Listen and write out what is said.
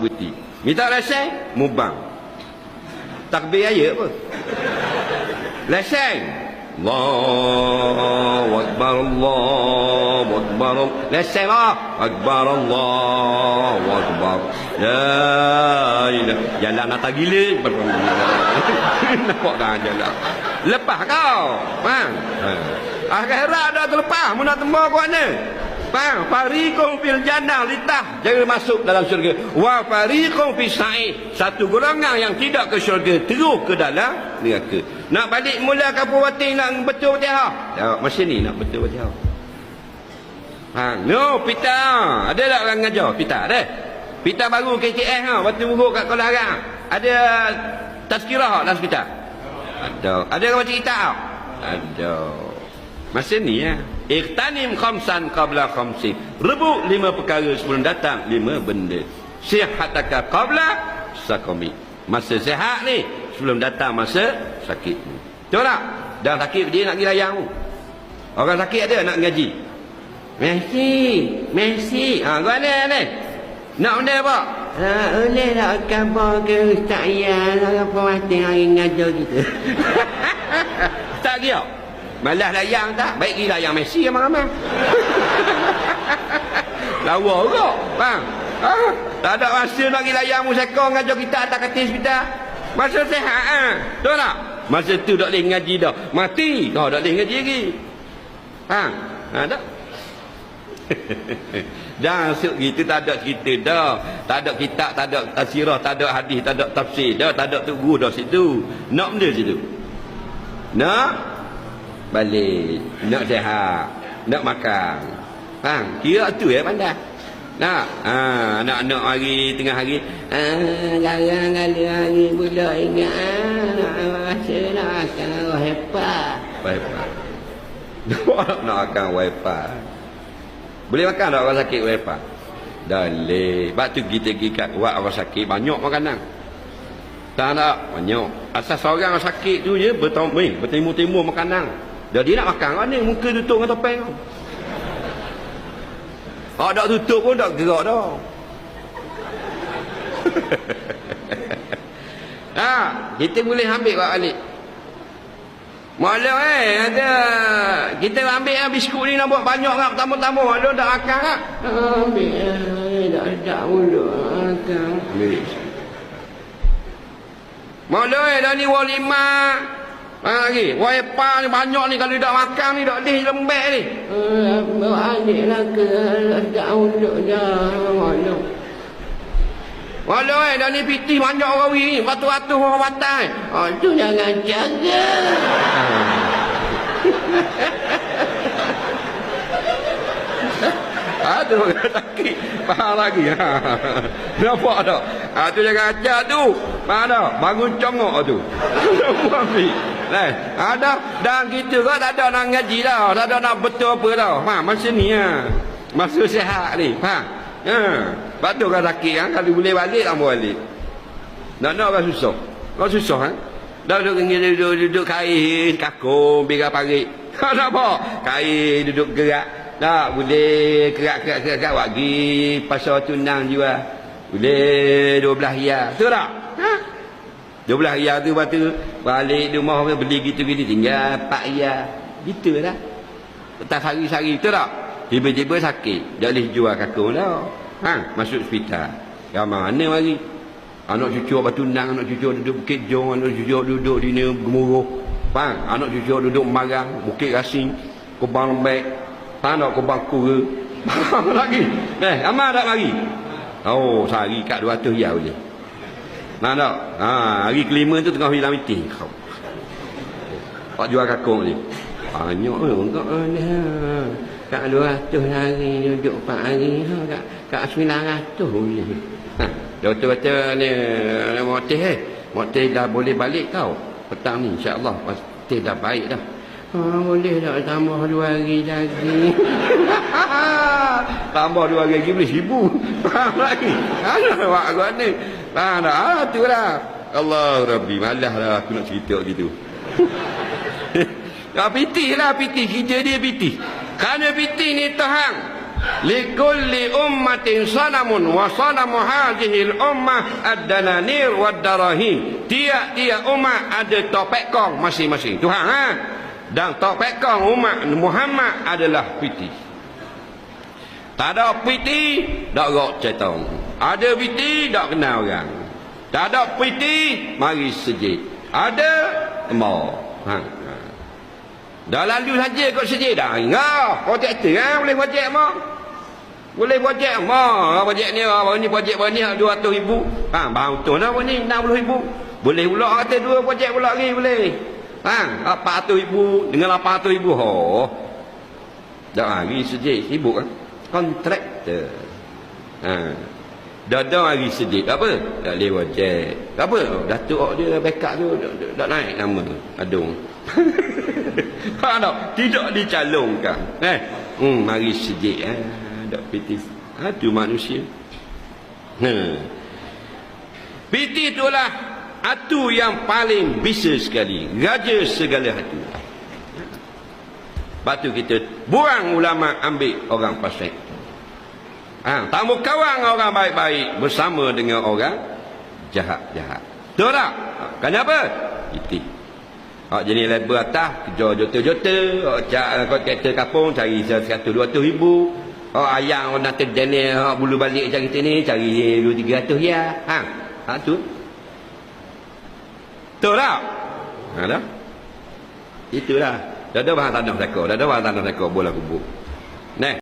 putih. Minta lesen, mubang. Takbir ayat apa? Lesen. Allahu Akbar, Allahu Akbar. Lesen lah. Akbar, Allahu Akbar. La ilaha. Jalan nak tak gila. Nampak dah jalan. Lepas kau. Faham? Akhirat dah terlepas. Mu nak tembak kau mana? Faham? Fariqum fil jannah litah. Jangan masuk dalam syurga. Wa fariqum fis sa'id. Satu golongan yang tidak ke syurga terus ke dalam neraka. Nak balik mula kampung Wating nak betul Fatihah. Ya, macam ni nak betul Fatihah. No, pita. Ada tak orang ngajar? Pita ada. Pita baru KKS ha, waktu buruk kat Kuala Arang. Ada tazkirah dalam pita. Ada. Ada orang baca kitab? Ada. Masa ni ya. Iqtanim khamsan qabla khamsin. Rebut 5 perkara sebelum datang 5 benda. Sihataka qabla sakami. Masa sihat ni sebelum datang masa sakit. Betul tak? Dah sakit dia nak pergi layang. Orang sakit ada nak ngaji. Messi. Ha, kau ada ni? Nak benda apa? Boleh tak khabar ke Ustaz Yan apa Wating hari ngajar kita? Tak kira. Malas layang tak? Baik pergi layang Messi ramai-ramai. Lawa juga. Faham? Ha? Tak ada masa nak pergi layang musyakor ngajar kita atas katil hospital. Masa sehat ha? Betul tak? Masa tu tak boleh ngaji dah. Mati. Kau tak boleh ngaji lagi. Faham? Ha, tak? Jangan gitu tak ada cerita dah. Tak ada kitab, tak ada tafsirah, tak ada hadis, tak ada tafsir dah, tak ada tu guru dah situ. Nak benda situ. Nak balik, nak sihat, nak makan. Faham? Kira tu pandai. Nak anak-anak hari tengah hari Larang kali hari budak ingat rasa nak akan hebat. Nak akan wifi. Boleh makan tak orang sakit wifi? Dalih. Sebab tu kita kat buat orang sakit banyak makanan. Tak nak banyak. Asal seorang sakit tu je bertimur-timur makanan. Dia nak makan kan ni muka tutup dengan topeng. Tak tutup pun tak gerak dah. Kita boleh ambil balik. Malam ada. Kita ambil biskut ni nak buat banyak kan tamu-tamu. Ada tak makan tak? Ambil tak mulut makan. Malam dah ni wang 5. Lagi wifi ni banyak ni kalau tak makan ni tak boleh lembek ni. Balik lah ke tak mulut dah. Walau dah ni pitih banyak orang ni. Batu-batu orang batai. Tu jangan jaga. Aduh sakit. Faham lagi. Nampak tak? Tu jangan ajak tu. Faham tak? Bangun congok tu. Ada. Dan kita kan tak ada nak ngaji dah. Tak ada nak betul apa dah. Faham? Masa ni masa sihat ni. Faham? Sebab tu kan sakit kan. Kalau boleh balik tak boleh balik. Nak kan susah. Kau susah kan? Dah duduk kain kakung biar parit. Tak apa. Kain duduk gerak. Tak boleh kerak bagi pasal tunang jual. Boleh 12 riyal. Betul tak? 12 riyal tu lepas tu balik rumah beli gitu-gitu tinggal 4 riyal. Gitu lah. Tak sari-sari. Betul tak? Tiba-tiba sakit. Tak boleh jual kakung dah. Masuk hospital. Ramai mana mari? Anak cucu bertunang, anak cucu duduk Bukit Jong, anak cucu duduk di Gemuruh. Faham? Anak cucu duduk Marang, Bukit Rasing, Kubang Lembek. Faham tak? Kubang Kura. Faham lagi? Amal tak mari? Oh, sehari kat 200 riyal boleh. Faham tak? Hari kelima tu tengah hilang meeting. Pak jual kakung ni. Banyak enggak ada. Kat 200 hari duduk 4 hari kat 900 boleh. Doktor kata ni motif dah boleh balik tau. Petang ni insya-Allah pasti dah baik dah. Boleh tak tambah 2 hari lagi? Tambah 2 hari lagi boleh 1000. Faham lagi? Ada buat aku ni. Faham tak? Tu lah. Allah Rabbi, malah lah aku nak cerita gitu. Pitih lah pitih. Kerja dia pitih. Kerana pitih ni Tuhan likulli ummatin sanamun wa sanamu hadhil ummah ad-dananir wad-darahim. Tiap-tiap umat ada topek kong masing-masing. Tuhan dan topek kong umat Muhammad adalah piti. Tak ada piti tak rok cetong. Ada piti tak kenal orang. Tak ada piti mari sejid. Ada mau. Dah lalu saja kau sejid dah. Ngah, projek tu boleh projek mau. Boleh projek mau. Projek ni projek ni 200,000. Bang betul dah ni 60,000. Boleh pula kata dua projek pula lagi boleh. 400,000 dengan 800,000 dah hari sejid sibuk kan. Kontraktor. Dah hari sedih apa? Tak boleh projek. Apa? Datuk dia backup tu tak naik nama Adung. Tidak dicalonkan. Mari sedih dak piti. Itu manusia. Piti itulah hatu yang paling bisa sekali. Raja segala hatu. Lepas tu kita buang ulama ambil orang fasik. Tamu kawan orang baik-baik bersama dengan orang jahat-jahat. Betul tak? Kenapa? Itu. Jenis label atas kejar jota-jota, kau kereta kapung cari 100-200,000. Ayang orang nak terjana bulu balik cari sini cari 200-300 ya. Tu. Betul tak? Dah. Itulah. Dah ada bahan tanah mereka. Dah ada bahan tanah mereka bola kubur. Nah.